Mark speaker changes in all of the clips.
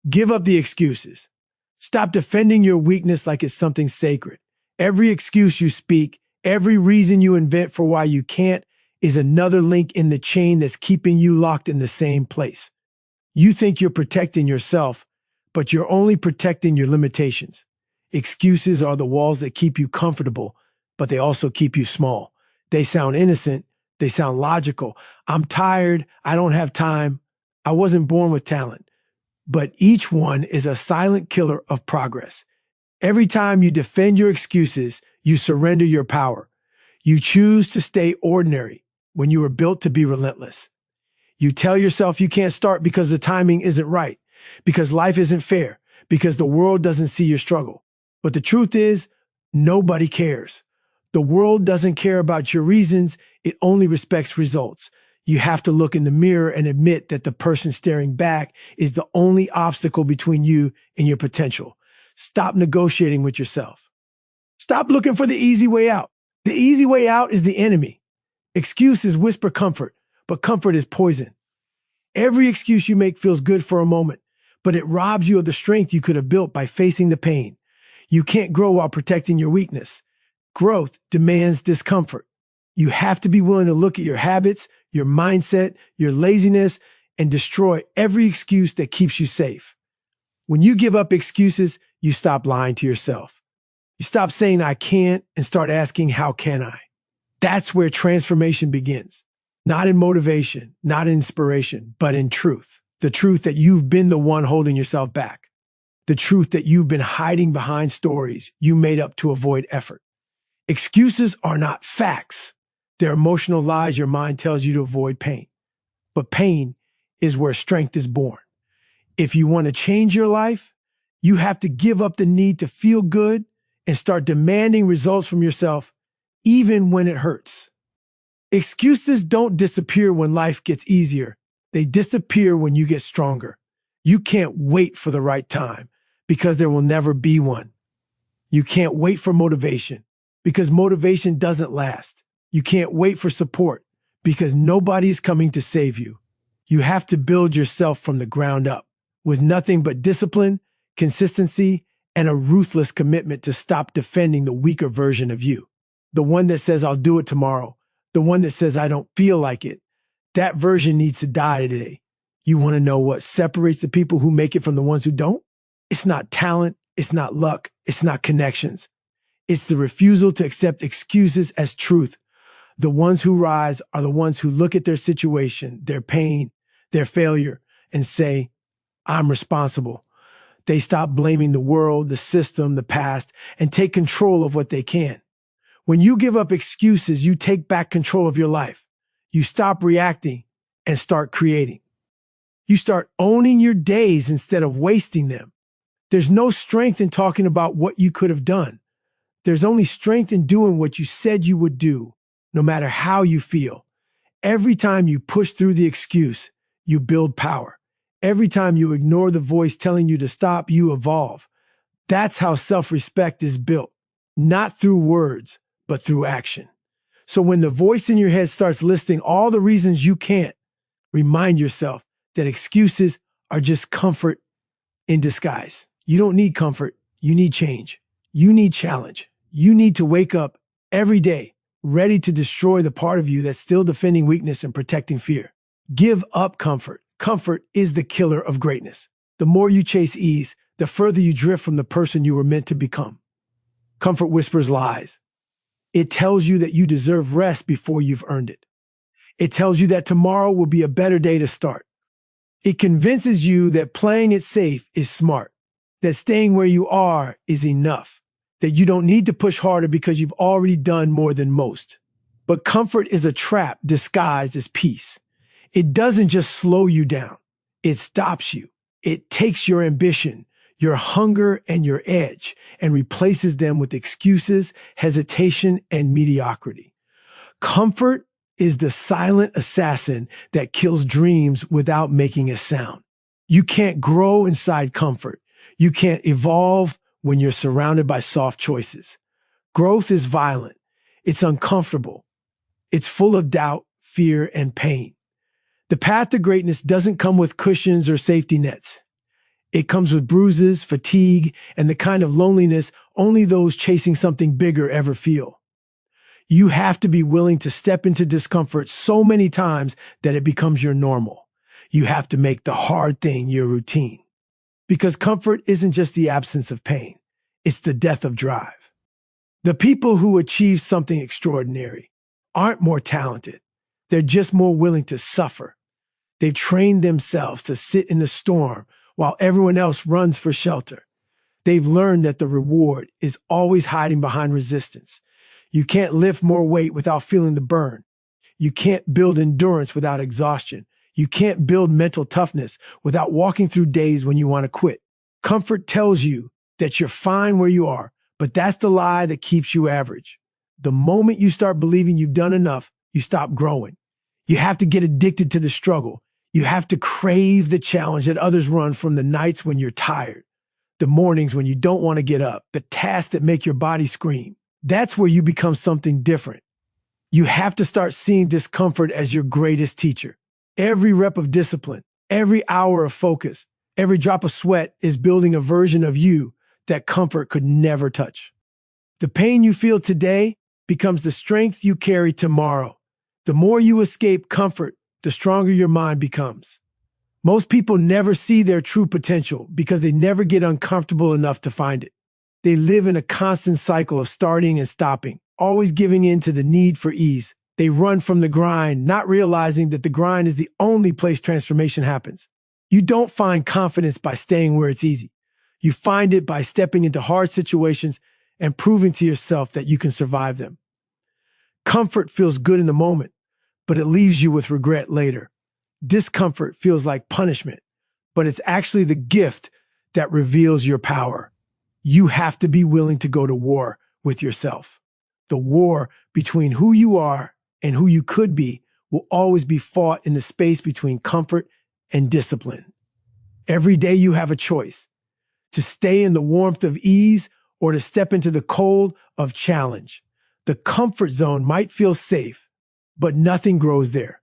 Speaker 1: Give up the excuses. Stop defending your weakness like it's something sacred. Every excuse you speak, every reason you invent for why you can't, is another link in the chain that's keeping you locked in the same place. You think you're protecting yourself, but you're only protecting your limitations. Excuses are the walls that keep you comfortable, but they also keep you small. They sound innocent. They sound logical. I'm tired. I don't have time. I wasn't born with talent. But each one is a silent killer of progress. Every time you defend your excuses, you surrender your power. You choose to stay ordinary when you were built to be relentless. You tell yourself you can't start because the timing isn't right, because life isn't fair, because the world doesn't see your struggle. But the truth is, nobody cares. The world doesn't care about your reasons. It only respects results. You have to look in the mirror and admit that the person staring back is the only obstacle between you and your potential. Stop negotiating with yourself. Stop looking for the easy way out. The easy way out is the enemy. Excuses whisper comfort, but comfort is poison. Every excuse you make feels good for a moment, but it robs you of the strength you could have built by facing the pain. You can't grow while protecting your weakness. Growth demands discomfort. You have to be willing to look at your habits, your mindset, your laziness, and destroy every excuse that keeps you safe. When you give up excuses, you stop lying to yourself. You stop saying, I can't, and start asking, how can I? That's where transformation begins. Not in motivation, not in inspiration, but in truth. The truth that you've been the one holding yourself back. The truth that you've been hiding behind stories you made up to avoid effort. Excuses are not facts. They're emotional lies your mind tells you to avoid pain. But pain is where strength is born. If you want to change your life, you have to give up the need to feel good and start demanding results from yourself, even when it hurts. Excuses don't disappear when life gets easier. They disappear when you get stronger. You can't wait for the right time because there will never be one. You can't wait for motivation because motivation doesn't last. You can't wait for support because nobody's coming to save you. You have to build yourself from the ground up with nothing but discipline, consistency, and a ruthless commitment to stop defending the weaker version of you. The one that says, I'll do it tomorrow. The one that says, I don't feel like it. That version needs to die today. You want to know what separates the people who make it from the ones who don't? It's not talent. It's not luck. It's not connections. It's the refusal to accept excuses as truth. The ones who rise are the ones who look at their situation, their pain, their failure, and say, I'm responsible. They stop blaming the world, the system, the past, and take control of what they can. When you give up excuses, you take back control of your life. You stop reacting and start creating. You start owning your days instead of wasting them. There's no strength in talking about what you could have done. There's only strength in doing what you said you would do, no matter how you feel. Every time you push through the excuse, you build power. Every time you ignore the voice telling you to stop, you evolve. That's how self-respect is built, not through words, but through action. So when the voice in your head starts listing all the reasons you can't, remind yourself that excuses are just comfort in disguise. You don't need comfort. You need change. You need challenge. You need to wake up every day ready to destroy the part of you that's still defending weakness and protecting fear. Give up comfort. Comfort is the killer of greatness. The more you chase ease, the further you drift from the person you were meant to become. Comfort whispers lies. It tells you that you deserve rest before you've earned it. It tells you that tomorrow will be a better day to start. It convinces you that playing it safe is smart, that staying where you are is enough, that you don't need to push harder because you've already done more than most. But comfort is a trap disguised as peace. It doesn't just slow you down. It stops you. It takes your ambition, your hunger, and your edge, and replaces them with excuses, hesitation, and mediocrity. Comfort is the silent assassin that kills dreams without making a sound. You can't grow inside comfort. You can't evolve when you're surrounded by soft choices. Growth is violent. It's uncomfortable. It's full of doubt, fear, and pain. The path to greatness doesn't come with cushions or safety nets. It comes with bruises, fatigue, and the kind of loneliness only those chasing something bigger ever feel. You have to be willing to step into discomfort so many times that it becomes your normal. You have to make the hard thing your routine. Because comfort isn't just the absence of pain, it's the death of drive. The people who achieve something extraordinary aren't more talented. They're just more willing to suffer. They've trained themselves to sit in the storm while everyone else runs for shelter. They've learned that the reward is always hiding behind resistance. You can't lift more weight without feeling the burn. You can't build endurance without exhaustion. You can't build mental toughness without walking through days when you want to quit. Comfort tells you that you're fine where you are, but that's the lie that keeps you average. The moment you start believing you've done enough, you stop growing. You have to get addicted to the struggle. You have to crave the challenge that others run from, the nights when you're tired, the mornings when you don't want to get up, the tasks that make your body scream. That's where you become something different. You have to start seeing discomfort as your greatest teacher. Every rep of discipline, every hour of focus, every drop of sweat is building a version of you that comfort could never touch. The pain you feel today becomes the strength you carry tomorrow. The more you escape comfort, the stronger your mind becomes. Most people never see their true potential because they never get uncomfortable enough to find it. They live in a constant cycle of starting and stopping, always giving in to the need for ease. They run from the grind, not realizing that the grind is the only place transformation happens. You don't find confidence by staying where it's easy. You find it by stepping into hard situations and proving to yourself that you can survive them. Comfort feels good in the moment, but it leaves you with regret later. Discomfort feels like punishment, but it's actually the gift that reveals your power. You have to be willing to go to war with yourself. The war between who you are and who you could be will always be fought in the space between comfort and discipline. Every day you have a choice to stay in the warmth of ease or to step into the cold of challenge. The comfort zone might feel safe, but nothing grows there.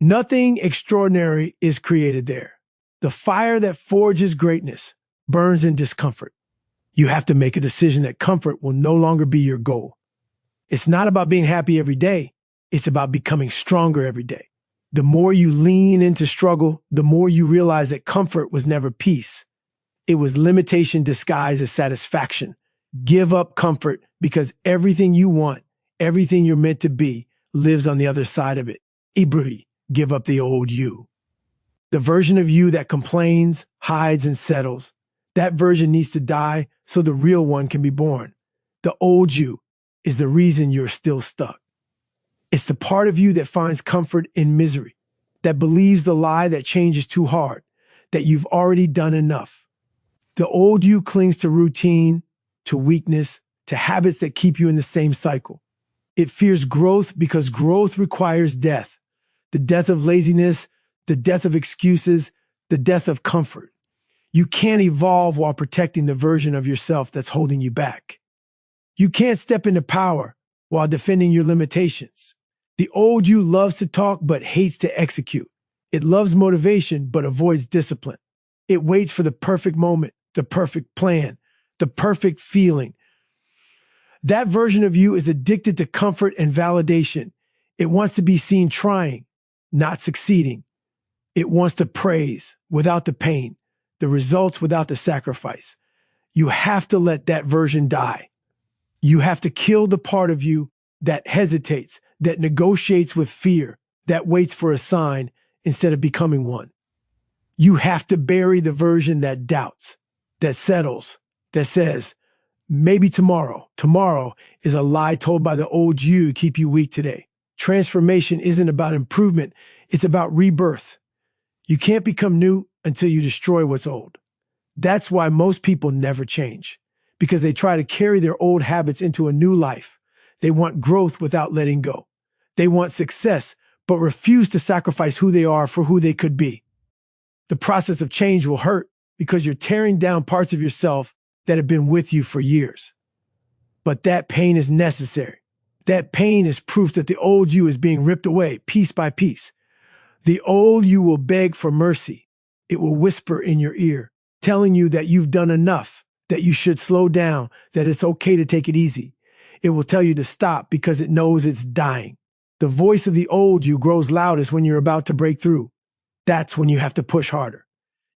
Speaker 1: Nothing extraordinary is created there. The fire that forges greatness burns in discomfort. You have to make a decision that comfort will no longer be your goal. It's not about being happy every day. It's about becoming stronger every day. The more you lean into struggle, the more you realize that comfort was never peace. It was limitation disguised as satisfaction. Give up comfort because everything you want, everything you're meant to be, lives on the other side of it. Ibri, give up the old you. The version of you that complains, hides, and settles. That version needs to die so the real one can be born. The old you is the reason you're still stuck. It's the part of you that finds comfort in misery, that believes the lie that change is too hard, that you've already done enough. The old you clings to routine, to weakness, to habits that keep you in the same cycle. It fears growth because growth requires death. The death of laziness, the death of excuses, the death of comfort. You can't evolve while protecting the version of yourself that's holding you back. You can't step into power while defending your limitations. The old you loves to talk but hates to execute. It loves motivation but avoids discipline. It waits for the perfect moment, the perfect plan, the perfect feeling. That version of you is addicted to comfort and validation. It wants to be seen trying, not succeeding. It wants to praise without the pain, the results without the sacrifice. You have to let that version die. You have to kill the part of you that hesitates, that negotiates with fear, that waits for a sign instead of becoming one. You have to bury the version that doubts, that settles, that says, maybe tomorrow. Tomorrow is a lie told by the old you to keep you weak today. Transformation isn't about improvement. It's about rebirth. You can't become new until you destroy what's old. That's why most people never change, because they try to carry their old habits into a new life. They want growth without letting go. They want success, but refuse to sacrifice who they are for who they could be. The process of change will hurt because you're tearing down parts of yourself that have been with you for years. But that pain is necessary. That pain is proof that the old you is being ripped away piece by piece. The old you will beg for mercy. It will whisper in your ear, telling you that you've done enough, that you should slow down, that it's okay to take it easy. It will tell you to stop because it knows it's dying. The voice of the old you grows loudest when you're about to break through. That's when you have to push harder.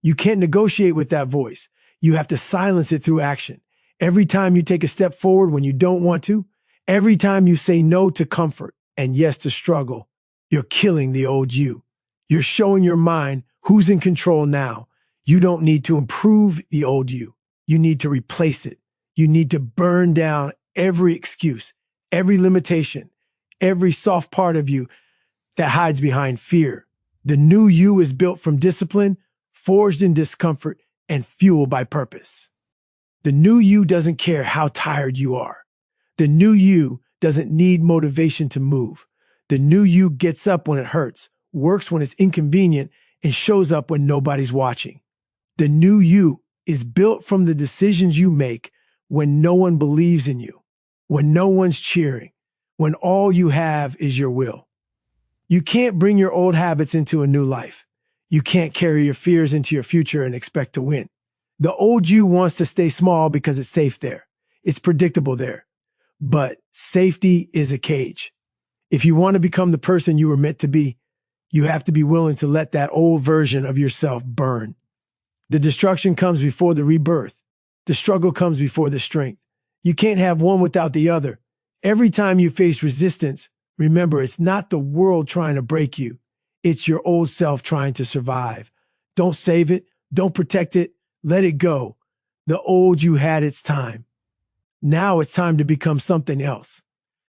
Speaker 1: You can't negotiate with that voice. You have to silence it through action. Every time you take a step forward when you don't want to, every time you say no to comfort and yes to struggle, you're killing the old you. You're showing your mind who's in control now. You don't need to improve the old you. You need to replace it. You need to burn down every excuse, every limitation, every soft part of you that hides behind fear. The new you is built from discipline, forged in discomfort, and fueled by purpose. The new you doesn't care how tired you are. The new you doesn't need motivation to move. The new you gets up when it hurts, works when it's inconvenient, and shows up when nobody's watching. The new you is built from the decisions you make when no one believes in you, when no one's cheering, when all you have is your will. You can't bring your old habits into a new life. You can't carry your fears into your future and expect to win. The old you wants to stay small because it's safe there. It's predictable there. But safety is a cage. If you want to become the person you were meant to be, you have to be willing to let that old version of yourself burn. The destruction comes before the rebirth. The struggle comes before the strength. You can't have one without the other. Every time you face resistance, remember it's not the world trying to break you. It's your old self trying to survive. Don't save it. Don't protect it. Let it go. The old you had its time. Now it's time to become something else.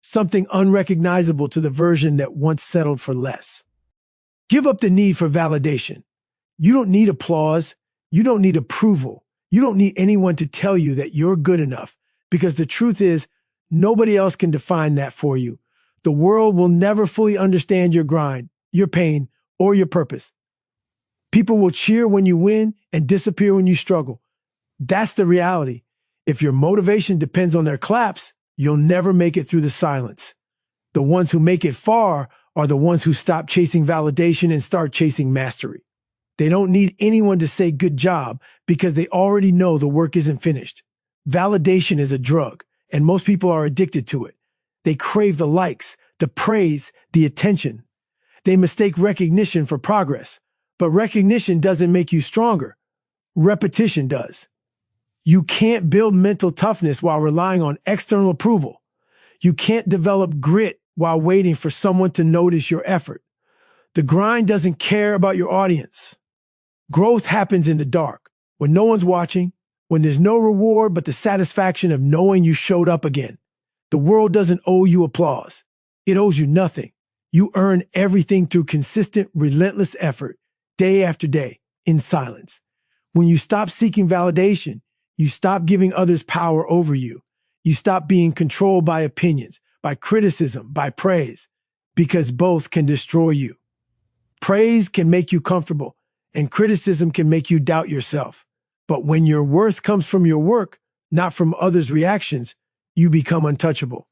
Speaker 1: Something unrecognizable to the version that once settled for less. Give up the need for validation. You don't need applause. You don't need approval. You don't need anyone to tell you that you're good enough, because the truth is, nobody else can define that for you. The world will never fully understand your grind, your pain, or your purpose. People will cheer when you win and disappear when you struggle. That's the reality. If your motivation depends on their claps, you'll never make it through the silence. The ones who make it far are the ones who stop chasing validation and start chasing mastery. They don't need anyone to say good job because they already know the work isn't finished. Validation is a drug, and most people are addicted to it. They crave the likes, the praise, the attention. They mistake recognition for progress, but recognition doesn't make you stronger. Repetition does. You can't build mental toughness while relying on external approval. You can't develop grit while waiting for someone to notice your effort. The grind doesn't care about your audience. Growth happens in the dark, when no one's watching, when there's no reward but the satisfaction of knowing you showed up again. The world doesn't owe you applause. It owes you nothing. You earn everything through consistent, relentless effort, day after day, in silence. When you stop seeking validation, you stop giving others power over you. You stop being controlled by opinions, by criticism, by praise, because both can destroy you. Praise can make you comfortable, and criticism can make you doubt yourself. But when your worth comes from your work, not from others' reactions, you become untouchable.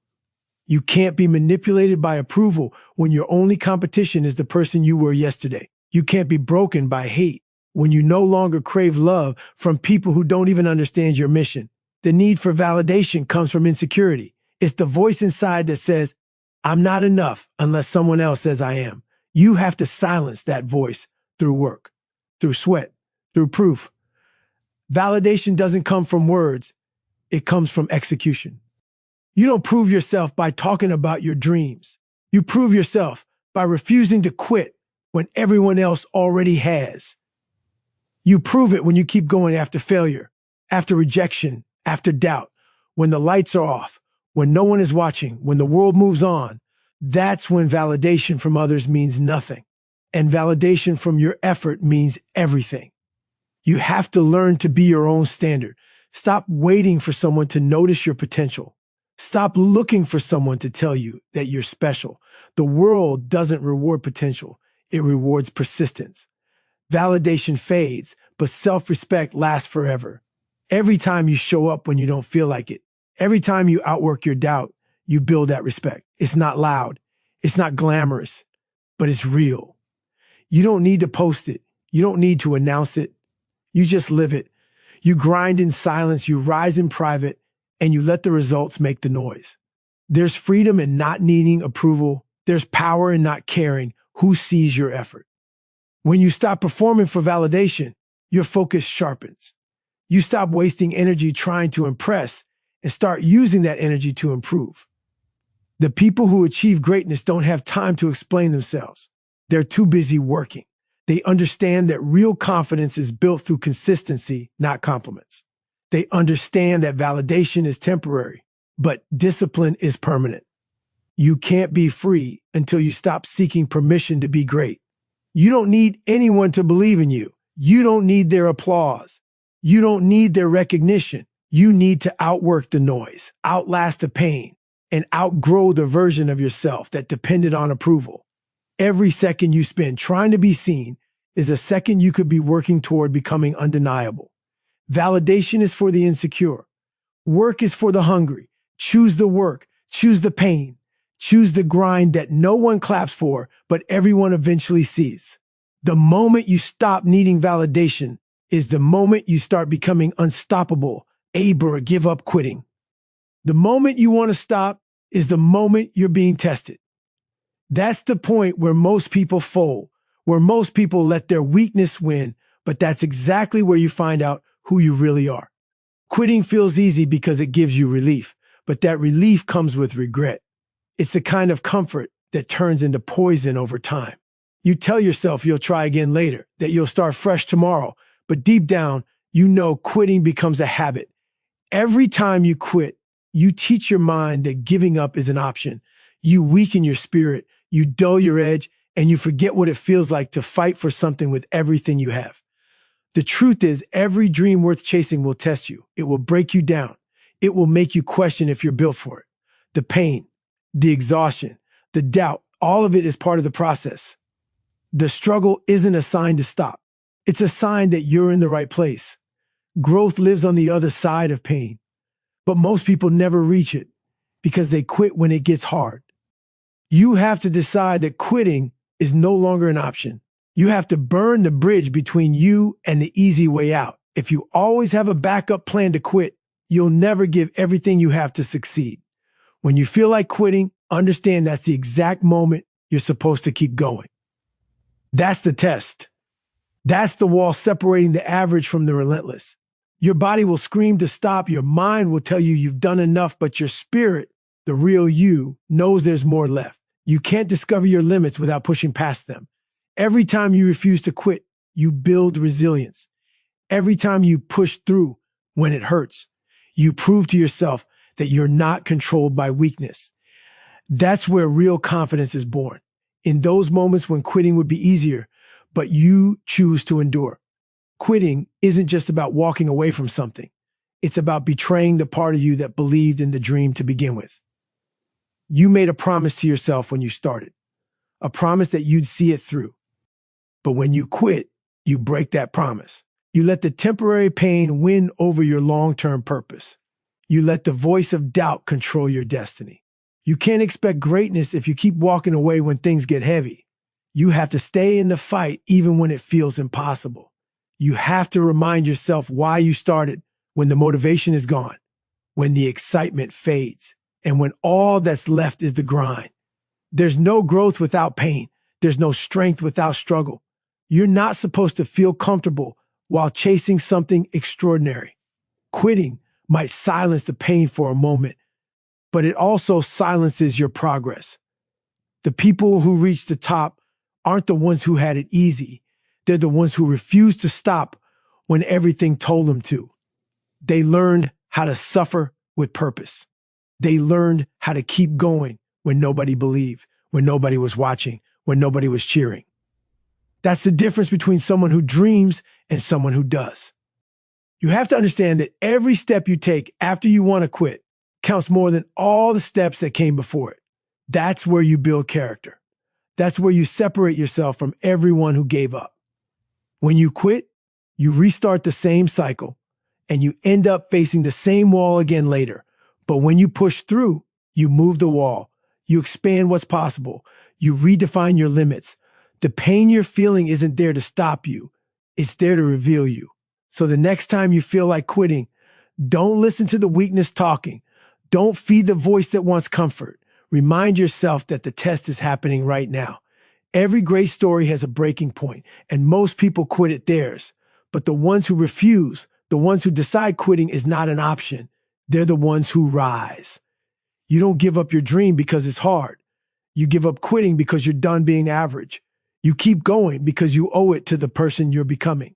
Speaker 1: You can't be manipulated by approval when your only competition is the person you were yesterday. You can't be broken by hate when you no longer crave love from people who don't even understand your mission. The need for validation comes from insecurity. It's the voice inside that says, I'm not enough unless someone else says I am. You have to silence that voice through work, through sweat, through proof. Validation doesn't come from words. It comes from execution. You don't prove yourself by talking about your dreams. You prove yourself by refusing to quit when everyone else already has. You prove it when you keep going after failure, after rejection, after doubt, when the lights are off, when no one is watching, when the world moves on. That's when validation from others means nothing, and validation from your effort means everything. You have to learn to be your own standard. Stop waiting for someone to notice your potential. Stop looking for someone to tell you that you're special. The world doesn't reward potential. It rewards persistence. Validation fades, but self-respect lasts forever. Every time you show up when you don't feel like it, every time you outwork your doubt, you build that respect. It's not loud. It's not glamorous, but it's real. You don't need to post it. You don't need to announce it. You just live it. You grind in silence, you rise in private, and you let the results make the noise. There's freedom in not needing approval. There's power in not caring who sees your effort. When you stop performing for validation, your focus sharpens. You stop wasting energy trying to impress and start using that energy to improve. The people who achieve greatness don't have time to explain themselves. They're too busy working. They understand that real confidence is built through consistency, not compliments. They understand that validation is temporary, but discipline is permanent. You can't be free until you stop seeking permission to be great. You don't need anyone to believe in you. You don't need their applause. You don't need their recognition. You need to outwork the noise, outlast the pain, and outgrow the version of yourself that depended on approval. Every second you spend trying to be seen is a second you could be working toward becoming undeniable. Validation is for the insecure. Work is for the hungry. Choose the work. Choose the pain. Choose the grind that no one claps for, but everyone eventually sees. The moment you stop needing validation is the moment you start becoming unstoppable, able or give up quitting. The moment you want to stop is the moment you're being tested. That's the point where most people fold, where most people let their weakness win, but that's exactly where you find out who you really are. Quitting feels easy because it gives you relief, but that relief comes with regret. It's the kind of comfort that turns into poison over time. You tell yourself you'll try again later, that you'll start fresh tomorrow, but deep down, you know quitting becomes a habit. Every time you quit, you teach your mind that giving up is an option. You weaken your spirit, you dull your edge, and you forget what it feels like to fight for something with everything you have. The truth is, every dream worth chasing will test you. It will break you down. It will make you question if you're built for it. The pain, the exhaustion, the doubt, all of it is part of the process. The struggle isn't a sign to stop. It's a sign that you're in the right place. Growth lives on the other side of pain. But most people never reach it because they quit when it gets hard. You have to decide that quitting is no longer an option. You have to burn the bridge between you and the easy way out. If you always have a backup plan to quit, you'll never give everything you have to succeed. When you feel like quitting, understand that's the exact moment you're supposed to keep going. That's the test. That's the wall separating the average from the relentless. Your body will scream to stop. Your mind will tell you you've done enough, but your spirit, the real you, knows there's more left. You can't discover your limits without pushing past them. Every time you refuse to quit, you build resilience. Every time you push through when it hurts, you prove to yourself that you're not controlled by weakness. That's where real confidence is born. In those moments when quitting would be easier, but you choose to endure. Quitting isn't just about walking away from something. It's about betraying the part of you that believed in the dream to begin with. You made a promise to yourself when you started, a promise that you'd see it through. But when you quit, you break that promise. You let the temporary pain win over your long-term purpose. You let the voice of doubt control your destiny. You can't expect greatness if you keep walking away when things get heavy. You have to stay in the fight even when it feels impossible. You have to remind yourself why you started when the motivation is gone, when the excitement fades, and when all that's left is the grind. There's no growth without pain. There's no strength without struggle. You're not supposed to feel comfortable while chasing something extraordinary. Quitting might silence the pain for a moment, but it also silences your progress. The people who reach the top aren't the ones who had it easy. They're the ones who refused to stop when everything told them to. They learned how to suffer with purpose. They learned how to keep going when nobody believed, when nobody was watching, when nobody was cheering. That's the difference between someone who dreams and someone who does. You have to understand that every step you take after you want to quit counts more than all the steps that came before it. That's where you build character. That's where you separate yourself from everyone who gave up. When you quit, you restart the same cycle and you end up facing the same wall again later. But when you push through, you move the wall. You expand what's possible. You redefine your limits. The pain you're feeling isn't there to stop you. It's there to reveal you. So the next time you feel like quitting, don't listen to the weakness talking. Don't feed the voice that wants comfort. Remind yourself that the test is happening right now. Every great story has a breaking point, and most people quit at theirs. But the ones who refuse, the ones who decide quitting is not an option, they're the ones who rise. You don't give up your dream because it's hard. You give up quitting because you're done being average. You keep going because you owe it to the person you're becoming.